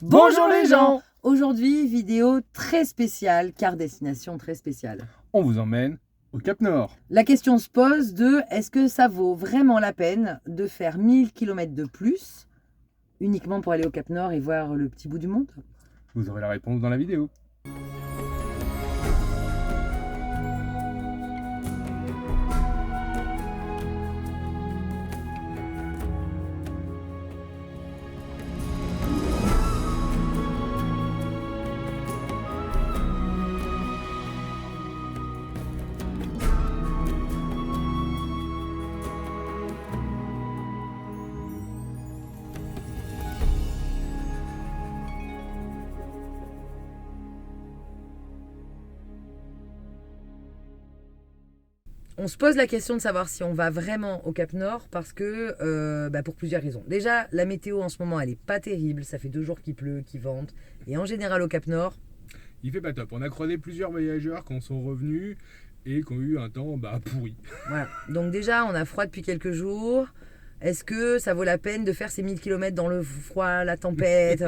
Bonjour les gens! Aujourd'hui, vidéo très spéciale, car destination très spéciale. On vous emmène au Cap Nord. La question se pose de est-ce que ça vaut vraiment la peine de faire 1000 km de plus uniquement pour aller au Cap Nord et voir le petit bout du monde? Vous aurez la réponse dans la vidéo. On se pose la question de savoir si on va vraiment au Cap Nord parce que, pour plusieurs raisons. Déjà, la météo en ce moment, elle est pas terrible. Ça fait 2 jours qu'il pleut, qu'il vente. Et en général, au Cap Nord, Il fait pas top. On a croisé plusieurs voyageurs qui en sont revenus et qui ont eu un temps pourri. voilà. Donc déjà, on a froid depuis quelques jours. Est-ce que ça vaut la peine de faire ces 1000 km dans le froid, la tempête?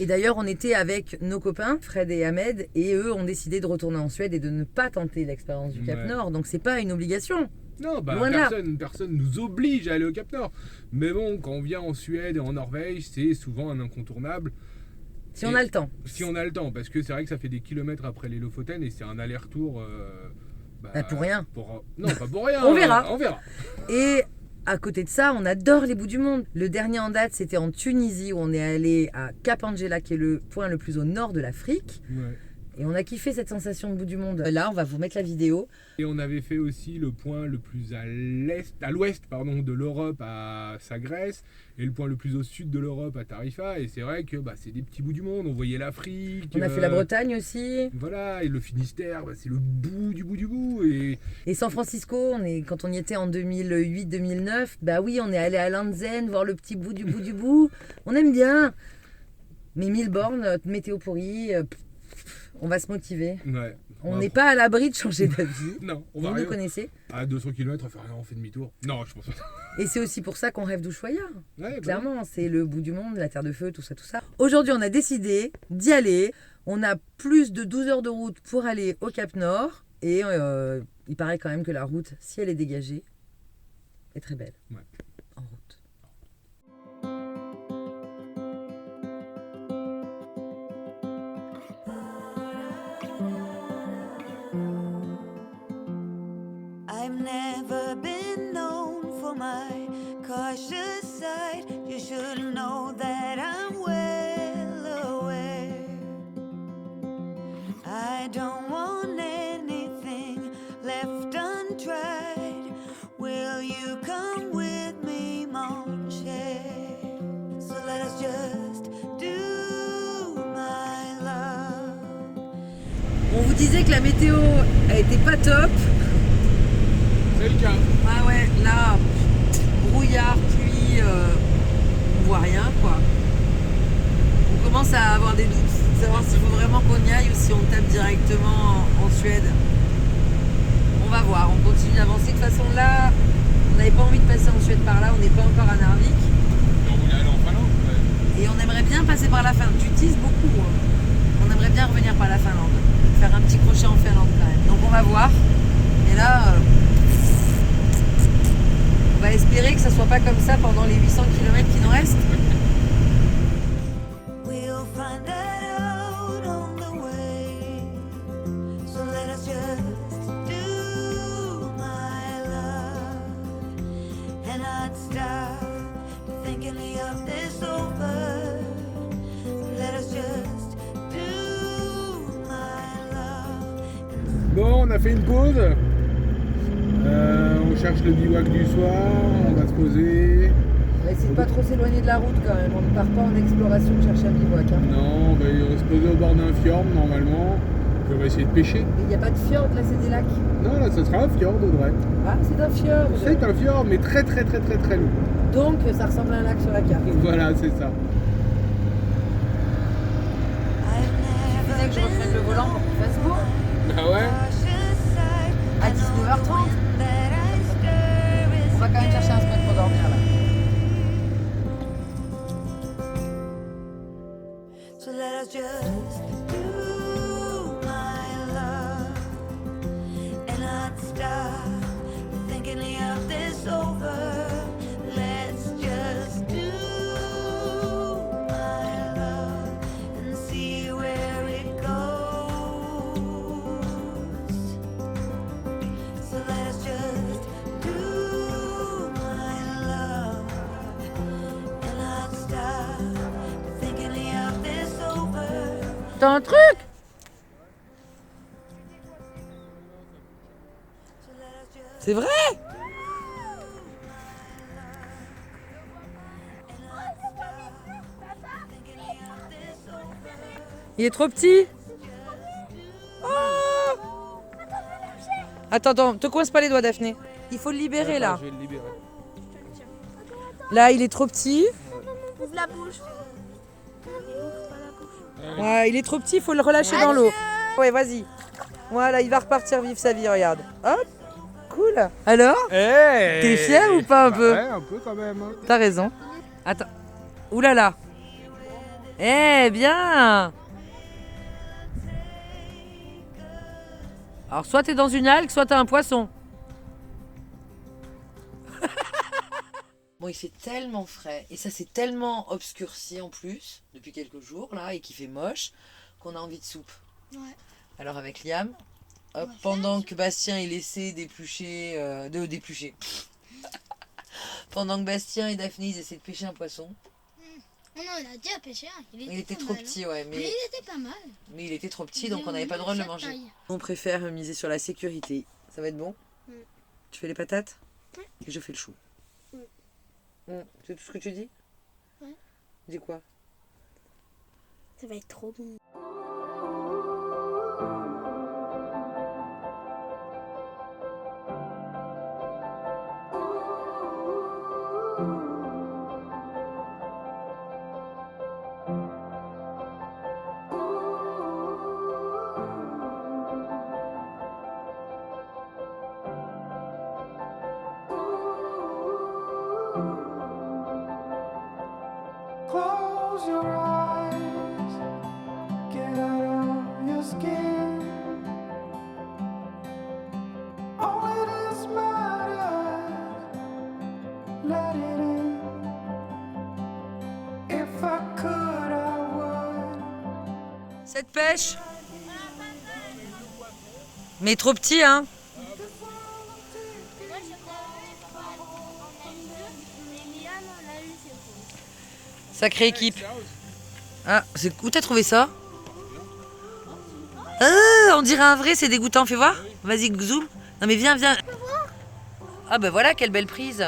Et d'ailleurs, on était avec nos copains, Fred et Ahmed, et eux ont décidé de retourner en Suède et de ne pas tenter l'expérience du Cap Nord. Donc c'est pas une obligation. Non, Loin de là. personne nous oblige à aller au Cap Nord. Mais bon, quand on vient en Suède et en Norvège, c'est souvent un incontournable. Si on a le temps. Si on a le temps, parce que c'est vrai que ça fait des kilomètres après les Lofoten et c'est un aller-retour. Pour rien. Non, pas pour rien. On verra. On verra. Et à côté de ça, on adore les bouts du monde. Le dernier en date, c'était en Tunisie où on est allé à Cap Angela, qui est le point le plus au nord de l'Afrique. Ouais. Et on a kiffé cette sensation de bout du monde. Là, on va vous mettre la vidéo. Et on avait fait aussi le point le plus à l'ouest de l'Europe à Sagres et le point le plus au sud de l'Europe à Tarifa. Et c'est vrai que c'est des petits bouts du monde. On voyait l'Afrique. On a fait la Bretagne aussi. Voilà, et le Finistère, c'est le bout du bout du bout. Et San Francisco, quand on y était en 2008-2009, oui, on est allé à Lanzen voir le petit bout du bout du bout. On aime bien. Mais 1000 bornes, météo pourrie, on va se motiver. Ouais. On n'est pas à l'abri de changer d'avis. Non, on Vous va nous rien. connaissez. À 200 km, on fait demi-tour. Non, je pense pas. Et c'est aussi pour ça qu'on rêve d'Ushuaïa. Ouais, Clairement, c'est le bout du monde, la terre de feu, tout ça, tout ça. Aujourd'hui, on a décidé d'y aller. On a plus de 12 heures de route pour aller au Cap Nord. Et il paraît quand même que la route, si elle est dégagée, est très belle. Ouais. En route. I've never been known for my cautious side. You should know that I'm well aware. I don't want anything left untried. Will you come with me, mon cher? So let us just do my love. On vous disait que la météo, elle était pas top. C'est le cas. Ah ouais, là, brouillard, pluie, on voit rien quoi. On commence à avoir des doutes, savoir s'il faut vraiment qu'on y aille ou si on tape directement en Suède. On va voir, on continue d'avancer. De toute façon là, on n'avait pas envie de passer en Suède par là, on n'est pas encore à Narvik. On voulait aller en Finlande. Ouais. Et on aimerait bien passer par la Finlande. Tu teases beaucoup. On aimerait bien revenir par la Finlande, faire un petit crochet en Finlande quand même. Donc on va voir. Et là... on va espérer que ça soit pas comme ça pendant les 800 km qui nous restent. We'll find that out on the way. So let us just do my love and not stop thinking of this over. Let us just do my love. Bon, on a fait une pause. On cherche le bivouac du soir. On va se poser. On va essayer de pas trop s'éloigner de la route quand même. On ne part pas en exploration de chercher un bivouac. Non, on va se poser au bord d'un fjord normalement. Puis on va essayer de pêcher. Il n'y a pas de fjord là, c'est des lacs. Non, là, ça sera un fjord, Audrey. Ah, c'est un fjord. C'est un fjord, mais très très très très très long. Donc ça ressemble à un lac sur la carte. Voilà, c'est ça. Il faudrait que je reprenne le volant pour qu'il fasse beau. Ah ouais? À 19h30. On va quand même chercher un spot pour dormir là. So let us just do my love and not stop thinking of this over. Let's just do my love and see where it goes. So let us just do my love and not stop thinking of this over. T'as un truc? So let us just C'est vrai? Il est trop petit. Oh! Attends, te coince pas les doigts, Daphné. Il faut le libérer là. Je vais le libérer. Là, il est trop petit. Ouvre la bouche. Ouvre pas la bouche. Ouais, il est trop petit, il faut le relâcher dans l'eau. Ouais, vas-y. Voilà, il va repartir vivre sa vie, regarde. Hop, cool. Alors? Hey, T'es fier ou pas un peu? Ouais, un peu quand même. Hein. T'as raison. Attends. Ouh là là. Eh, bien. Alors, soit t'es dans une algue, soit t'as un poisson. Bon, il fait tellement frais et ça s'est tellement obscurci en plus depuis quelques jours là et qu'il fait moche qu'on a envie de soupe. Ouais. Alors avec Liam, hop, pendant que Bastien il essaie d'éplucher, d'éplucher. Pendant que Bastien et Daphné ils essaient de pêcher un poisson. Oh non, il a déjà pêché un. Il était pas trop mal, petit, ouais, hein. Mais mais il était pas mal. il était trop petit donc on n'avait pas le droit de le manger. On préfère miser sur la sécurité. Ça va être bon? Tu fais les patates? Ouais. Et je fais le chou. Ouais. C'est tout ce que tu dis? Ouais. Dis quoi? Ça va être trop bon. Close your eyes, get out of your skin. Only this matters, let it in. If I could, I would. Cette pêche? Mais trop petit, hein? Sacrée équipe. Ah, où t'as trouvé ça? Ah, on dirait un vrai, c'est dégoûtant. Fais voir. Vas-y, zoom. Non mais viens. Ah bah voilà, quelle belle prise.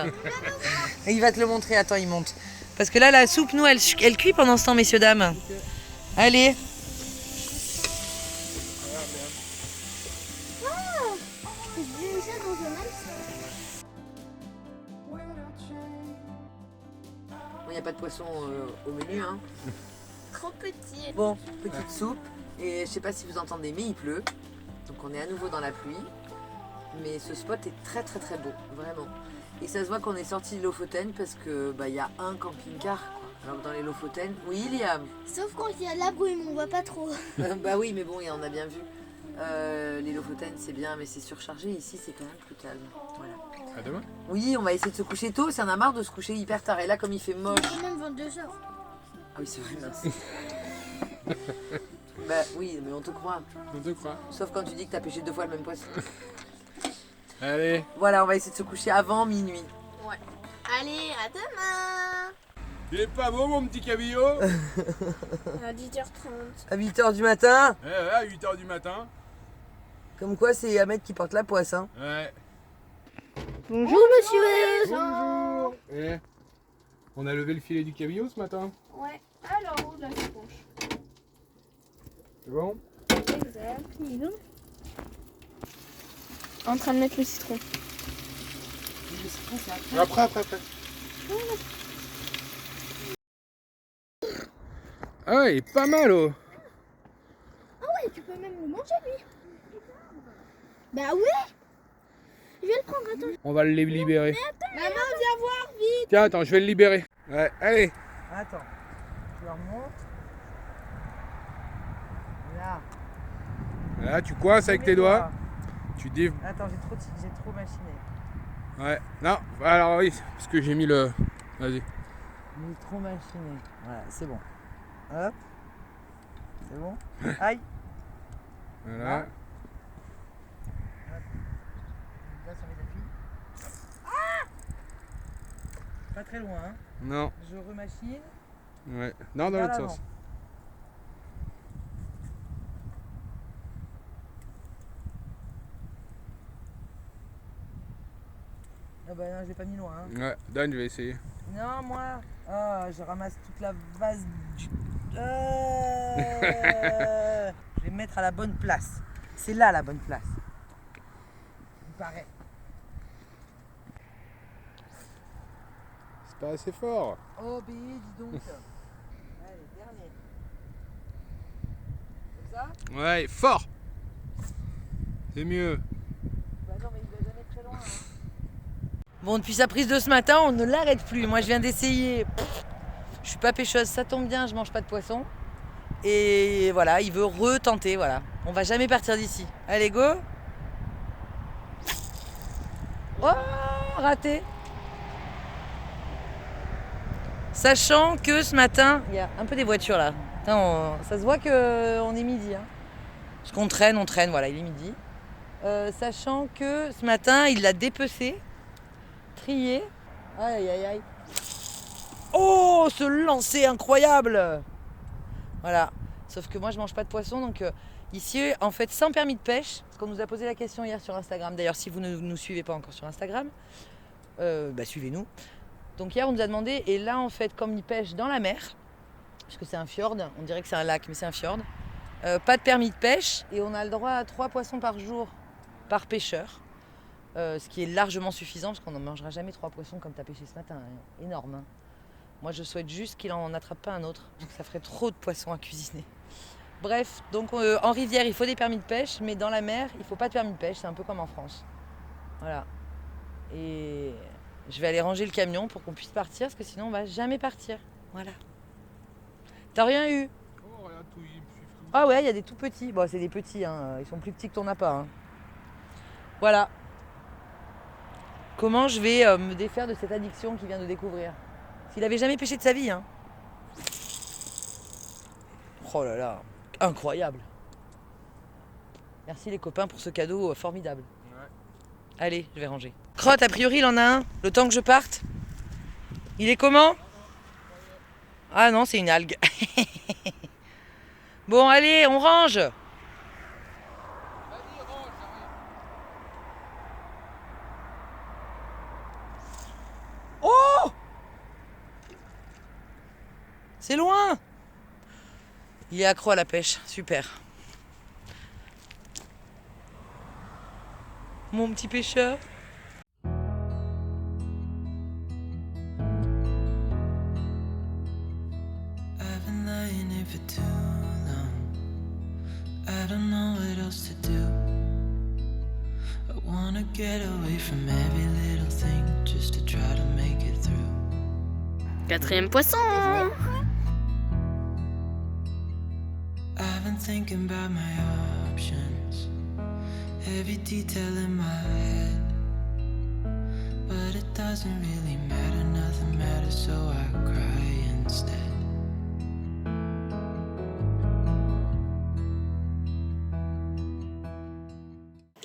Et il va te le montrer. Attends, il monte. Parce que là, la soupe, nous, elle cuit pendant ce temps, messieurs, dames. Allez. Il n'y a pas de poisson au menu, hein. Trop petit. Bon, petite soupe. Et je sais pas si vous entendez, mais il pleut. Donc on est à nouveau dans la pluie. Mais ce spot est très très très beau, vraiment. Et ça se voit qu'on est sorti de Lofoten parce que y a un camping-car, quoi. Alors que dans les Lofoten, oui Liam. Sauf quand il y a de la bruit, mais on voit pas trop. Bah oui, mais bon, on a bien vu. Les Lofoten c'est bien, mais c'est surchargé. Ici c'est quand même plus calme. Voilà. À demain. Oui, on va essayer de se coucher tôt. Ça en a marre de se coucher hyper tard. Et là, comme il fait moche. C'est même 22h. Ah oui, c'est vrai, mince. Bah oui, mais on te croit. On te croit. Sauf quand tu dis que t'as pêché 2 fois le même poisson. Allez. Voilà, on va essayer de se coucher avant minuit. Ouais. Allez, à demain. Il est pas beau mon petit cabillaud. À 10h30. À 8h du matin. Ouais, à 8h du matin. Comme quoi, c'est Ahmed qui porte la poisse, hein. Ouais. Bonjour, monsieur. Bonjour. Eh, on a levé le filet du cabillaud ce matin. Ouais. Alors, où la seconde? C'est bon? Exact. Dis donc. En train de mettre le citron. Après. Ah ouais, il est pas mal oh. Ah ouais, tu peux même le manger, lui. Bah ouais. Je vais le prendre, attends. On va le libérer. Maman, viens voir, vite. Tiens, attends, je vais le libérer. Ouais, allez. Attends, je leur montre. Là. Là, tu coinces avec tes doigts. Tu dis. Attends, j'ai trop machiné. Ouais. Non, alors oui, parce que j'ai mis le. Vas-y. J'ai trop machiné. Voilà, c'est bon. Hop. C'est bon. Aïe. Voilà. Là. Là sur mes appuis. Ah, pas très loin, hein. Non. Je remachine. Ouais. Non, dans Vers l'autre l'avant. sens. Ah bah non, j'ai pas mis loin, hein. Ouais. Dan, je vais essayer. Non, moi, je ramasse toute la vase du... Je vais me mettre à la bonne place. C'est là la bonne place. Il paraît. C'est pas assez fort. Oh, bé, dis donc. Allez, dernier. Comme ça? Ouais, fort. C'est mieux. Bah non, mais il va jamais très loin. Hein. Bon, depuis sa prise de ce matin, on ne l'arrête plus. Moi, je viens d'essayer. Je suis pas pêcheuse, ça tombe bien, je mange pas de poisson. Et voilà, il veut retenter, voilà. On va jamais partir d'ici. Allez, go. Oh, raté. Sachant que ce matin, il y a un peu des voitures là. Putain, ça se voit qu'on est midi. Hein. Parce qu'on traîne, voilà, il est midi. Sachant que ce matin, il l'a dépecé, trié. Aïe, aïe, aïe. Oh, ce lancer incroyable! Voilà. Sauf que moi, je mange pas de poisson, donc ici, en fait, sans permis de pêche, parce qu'on nous a posé la question hier sur Instagram. D'ailleurs, si vous ne nous suivez pas encore sur Instagram, suivez-nous. Donc hier, on nous a demandé, et là, en fait, comme ils pêchent dans la mer, puisque c'est un fjord, on dirait que c'est un lac, mais c'est un fjord, pas de permis de pêche, et on a le droit à 3 poissons par jour par pêcheur, ce qui est largement suffisant, parce qu'on n'en mangera jamais 3 poissons comme tu as pêché ce matin. Hein. Énorme. Hein. Moi, je souhaite juste qu'il en attrape pas un autre, parce que ça ferait trop de poissons à cuisiner. Bref, donc en rivière, il faut des permis de pêche, mais dans la mer, il faut pas de permis de pêche, c'est un peu comme en France. Voilà. Et je vais aller ranger le camion pour qu'on puisse partir, parce que sinon, on va jamais partir. Voilà. T'as rien eu? Oh, regarde tout, il me suit. Ah ouais, il y a des tout petits. Bon, c'est des petits, hein. Ils sont plus petits que ton appât. Hein. Voilà. Comment je vais me défaire de cette addiction qu'il vient de découvrir? S'il avait jamais pêché de sa vie, hein. Oh là là, incroyable. Merci les copains pour ce cadeau formidable. Ouais. Allez, je vais ranger. Crotte, a priori, il en a un. Le temps que je parte. Il est comment? Ah non, c'est une algue. Bon, allez, on range. Vas-y, range, j'arrive. Oh! C'est loin! Il est accro à la pêche, super. Mon petit pêcheur. I've been lying here for too long. I don't know what else to do. I wanna get away from every little thing just to try to make it through. 4e poisson. I've been thinking about my options, every detail in my head. But it doesn't really matter, nothing matters, so I cry instead.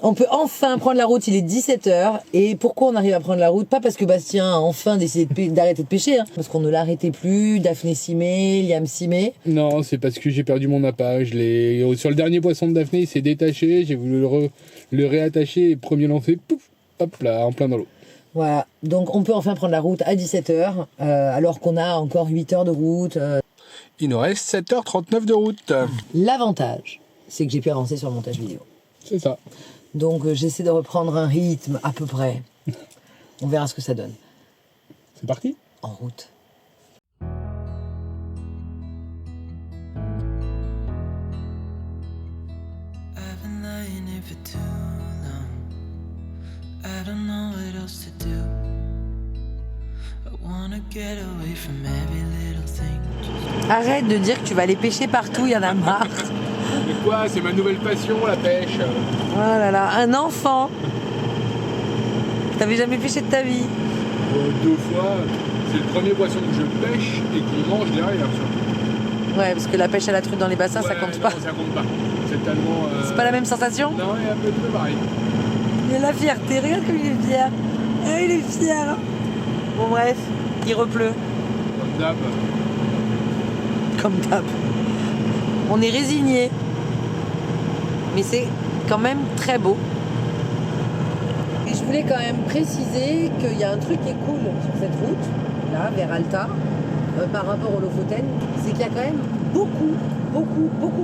On peut enfin prendre la route, il est 17h. Et pourquoi on arrive à prendre la route? Pas parce que Bastien a enfin décidé d'arrêter de pêcher, hein. Parce qu'on ne l'arrêtait plus, Daphné s'y Liam s'y met. Non, c'est parce que j'ai perdu mon appât. Sur le dernier poisson de Daphné, il s'est détaché. J'ai voulu le réattacher et premier lancé, pouf, hop là, en plein dans l'eau. Voilà, donc on peut enfin prendre la route à 17h, alors qu'on a encore 8 heures de route. Il nous reste 7h39 de route. L'avantage, c'est que j'ai pu avancer sur le montage vidéo. C'est ça. Donc j'essaie de reprendre un rythme à peu près. On verra ce que ça donne. C'est parti. En route. I've been lying here for too long. I don't know what else to do. I wanna get away from every little thing. Arrête de dire que tu vas aller pêcher partout, il y en a marre. Et quoi, c'est ma nouvelle passion, la pêche. Oh là là, un enfant. T'avais jamais pêché de ta vie. 2 fois, c'est le premier poisson que je pêche et qu'on mange derrière. Surtout. Ouais, parce que la pêche à la truite dans les bassins, ça Ouais, compte non, pas. ça compte pas. C'est tellement. C'est pas la même sensation? Non, il est un peu pareil. Il a la fierté, regarde comme il est fier. Ah, il est fier. Bon bref, il repleut. Comme d'hab. Comme d'hab. On est résigné. Mais c'est quand même très beau. Et je voulais quand même préciser qu'il y a un truc qui est cool sur cette route, là, vers Alta, par rapport au Lofoten, c'est qu'il y a quand même beaucoup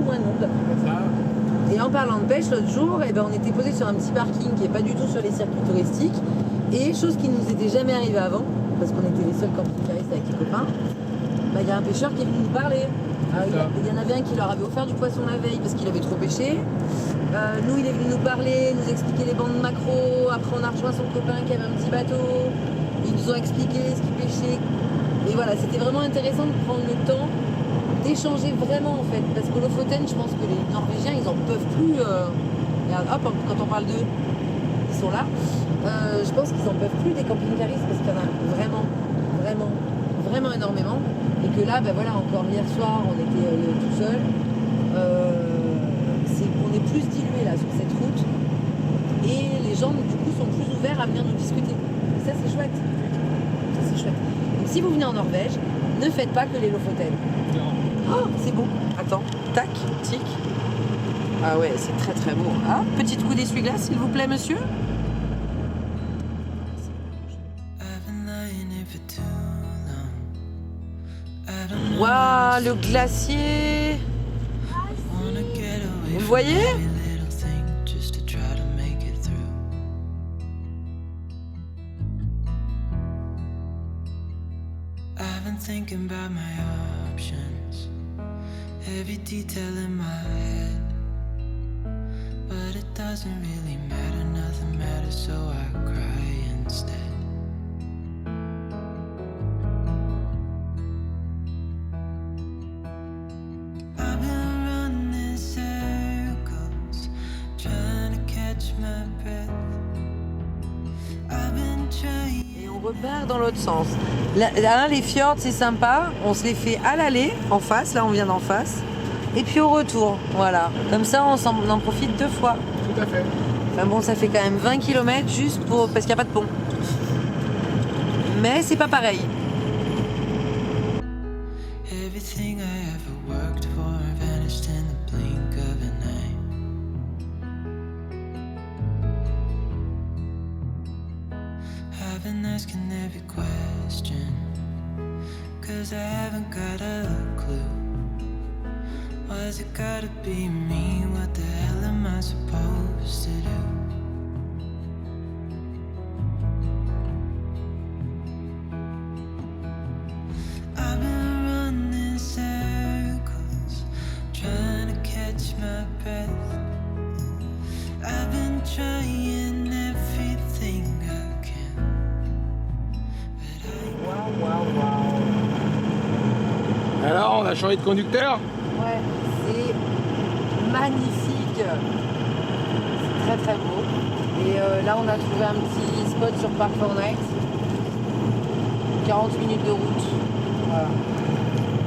moins de monde. Ça, Et en parlant de pêche, l'autre jour, eh ben, on était posé sur un petit parking qui n'est pas du tout sur les circuits touristiques. Et chose qui ne nous était jamais arrivée avant, parce qu'on était les seuls camping-caristes avec les copains, bah, y a un pêcheur qui est venu nous parler. Il y en avait un qui leur avait offert du poisson la veille parce qu'il avait trop pêché. Nous, il est venu nous parler, nous expliquer les bandes macro. Après, on a rejoint son copain qui avait un petit bateau. Ils nous ont expliqué ce qu'ils pêchaient. Et voilà, c'était vraiment intéressant de prendre le temps d'échanger vraiment en fait. Parce que Lofoten, je pense que les Norvégiens, ils en peuvent plus. Et hop, quand on parle d'eux, ils sont là. Je pense qu'ils en peuvent plus des camping-caristes parce qu'il y en a vraiment énormément. Et que là, ben voilà, encore hier soir, on était tout seul. On est plus dilué là sur cette route. Et les gens, du coup, sont plus ouverts à venir nous discuter. Et ça, c'est chouette. Donc si vous venez en Norvège, ne faites pas que les Lofoten. Oh, c'est beau. Attends, tac, tic. Ah ouais, c'est très beau. Ah, petite coup d'essuie-glace, s'il vous plaît, monsieur. I've been lying here for too long. I don't Waouh, le glacier. wanna get away Vous le from voyez? every little thing just to try to make it through. I've been thinking about my options, every detail in my head. But it doesn't really matter, nothing matters, so I cry instead. I've been running circles, trying to catch my breath. I've been trying. Et on repart dans l'autre sens. Là, les fjords, c'est sympa. On se les fait à l'aller, en face. Là, on vient d'en face. Et puis au retour, voilà. Comme ça, on en profite 2 fois. tout à fait. Enfin bon, ça fait quand même 20 km juste pour... parce qu'il n'y a pas de pont. Mais c'est pas pareil. Everything I ever worked for vanished in the blink of an eye. I've been asking every question, 'cause I haven't got a clue. Why's it gotta be me? What the hell am I supposed to do? I've been running circles, trying to catch my breath. I've been trying everything I can, but I Waouh. Alors, on a changé de conducteur? Ouais, c'est magnifique. C'est très beau. Et là, on a trouvé un petit spot sur Park Fortnite. 40 minutes de route. Voilà.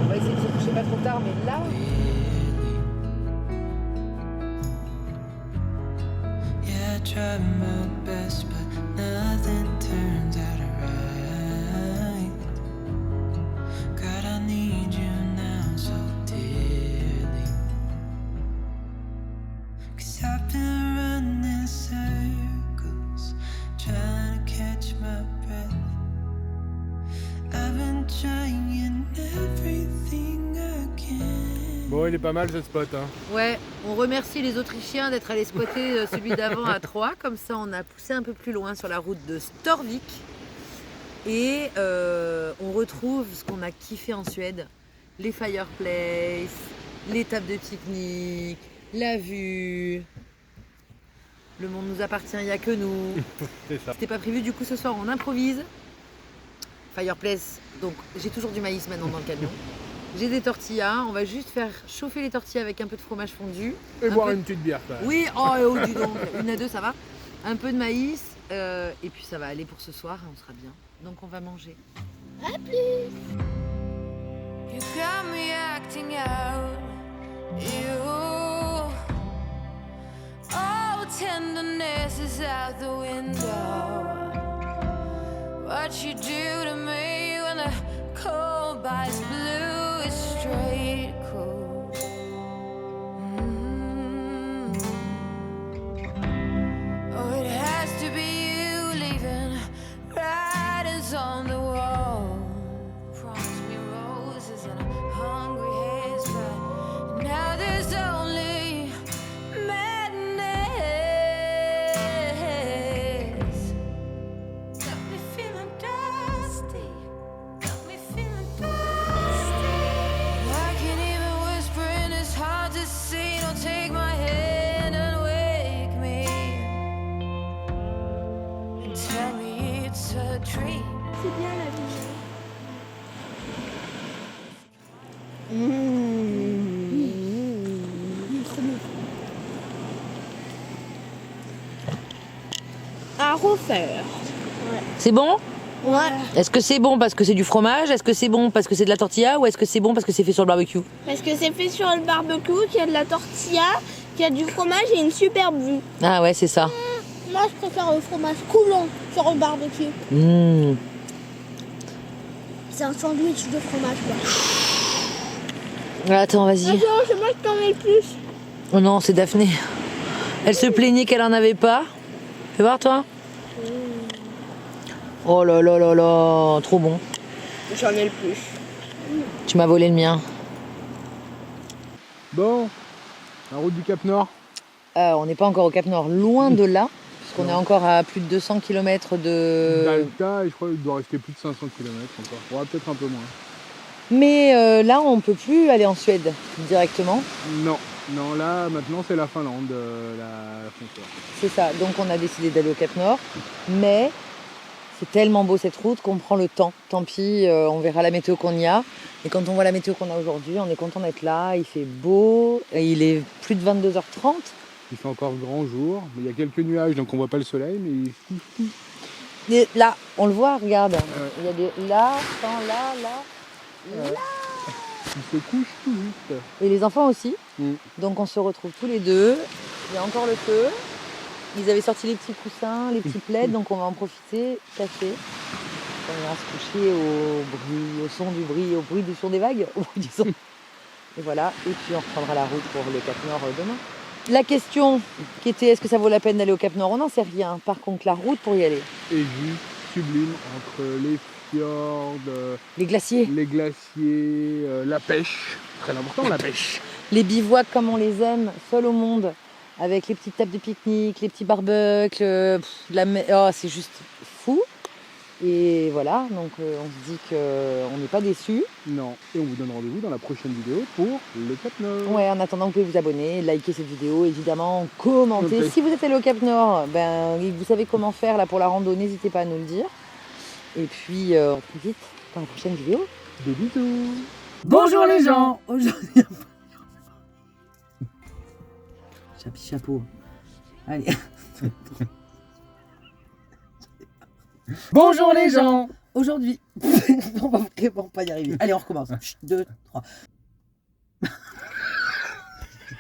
On va essayer de se coucher pas trop tard, mais là, yeah, I try my best, but nothing turns out right. God, I need you now so dearly. 'Cause I've been running circles, trying to catch my breath. I've been trying everything I can. Bon, il est pas mal ce spot. Hein. ouais, on remercie les Autrichiens d'être allés squatter celui d'avant à 3. Comme ça, on a poussé un peu plus loin sur la route de Storvik. Et on retrouve ce qu'on a kiffé en Suède. Les fireplaces, les tables de pique-nique, la vue. Le monde nous appartient, il n'y a que nous. C'est ça. C'était pas prévu, du coup ce soir on improvise. Fireplace, donc j'ai toujours du maïs maintenant dans le camion. J'ai des tortillas. On va juste faire chauffer les tortillas avec un peu de fromage fondu. Et Un boire peu- une petite bière, quand même. Oui, oh, dis donc. Une à deux, ça va. Un peu de maïs. Et puis ça va aller pour ce soir. On sera bien. Donc on va manger. You got me acting out. You. Oh, tenderness is out the window. What you do to me when the cold bites blue is straight cool. Oh, it has to be you leaving writings on the wall. Promise me roses and a hungry haze, but now there's only madness. Got me feeling dusty. Got me feeling dusty. I can't even whisper and it's hard to see. Don't take my hand and wake me. And tell me it's a dream. C'est bien la vie. Il est trop bon. À refaire. C'est bon? Ouais. Est-ce que c'est bon parce que c'est du fromage? Est-ce que c'est bon parce que c'est de la tortilla? Ou est-ce que c'est bon parce que c'est fait sur le barbecue? Parce que c'est fait sur le barbecue, qu'il y a de la tortilla, qu'il y a du fromage et une superbe vue. Ah ouais, c'est ça. Moi, je préfère le fromage coulant sur le barbecue. Mmh. C'est un sandwich de fromage, quoi. Attends, vas-y. Attends, c'est moi qui t'en ai le plus. Oh non, c'est Daphné. Elle se plaignait qu'elle en avait pas. Fais voir, toi. Oh là là là là, trop bon. J'en ai le plus. Tu m'as volé le mien. Bon, la route du Cap Nord. On n'est pas encore au Cap Nord, loin de là, puisqu'on est encore à plus de 200 km de... D'Alta, et je crois qu'il doit rester plus de 500 km encore. Ouais, peut-être un peu moins. Mais là, on peut plus aller en Suède directement. Non, non, là, maintenant, c'est la Finlande, la frontière. C'est ça, donc on a décidé d'aller au Cap Nord. Mais c'est tellement beau cette route qu'on prend le temps. Tant pis, on verra la météo qu'on y a. Et quand on voit la météo qu'on a aujourd'hui, on est content d'être là. Il fait beau, et il est plus de 22h30. Il fait encore grand jour, mais il y a quelques nuages, donc on voit pas le soleil, mais il Et là, on le voit, regarde. Il y a des là, là. il se couche tout juste. Et les enfants aussi. Mm. Donc on se retrouve tous les deux. Il y a encore le feu. Ils avaient sorti les petits coussins, les petits plaids, donc on va en profiter, café. On ira se coucher au bruit du son des vagues, au bruit du son. Et voilà, et puis on reprendra la route pour le Cap Nord demain. La question qui était est-ce que ça vaut la peine d'aller au Cap Nord, on n'en sait rien. Par contre, la route pour y aller. Et juste sublime entre les fjords, Les glaciers, les glaciers, la pêche. Très important, la pêche. les bivouacs comme on les aime, seuls au monde, avec les petites tables de pique-nique, les petits barbecues, oh, c'est juste fou. Et voilà, donc on se dit qu'on n'est pas déçus. Non, et on vous donne rendez-vous dans la prochaine vidéo pour le Cap Nord. Ouais, en attendant, vous pouvez vous abonner, liker cette vidéo, évidemment, commenter. Ok. Si vous êtes allé au Cap Nord, ben, vous savez comment faire là pour la rando, n'hésitez pas à nous le dire. Et puis, très vite dans la prochaine vidéo. Des bisous. Bonjour les gens. Aujourd'hui, j'ai un petit chapeau. Allez. Bonjour les gens. Aujourd'hui, on va vraiment pas y arriver. Allez, on recommence. 2, 3.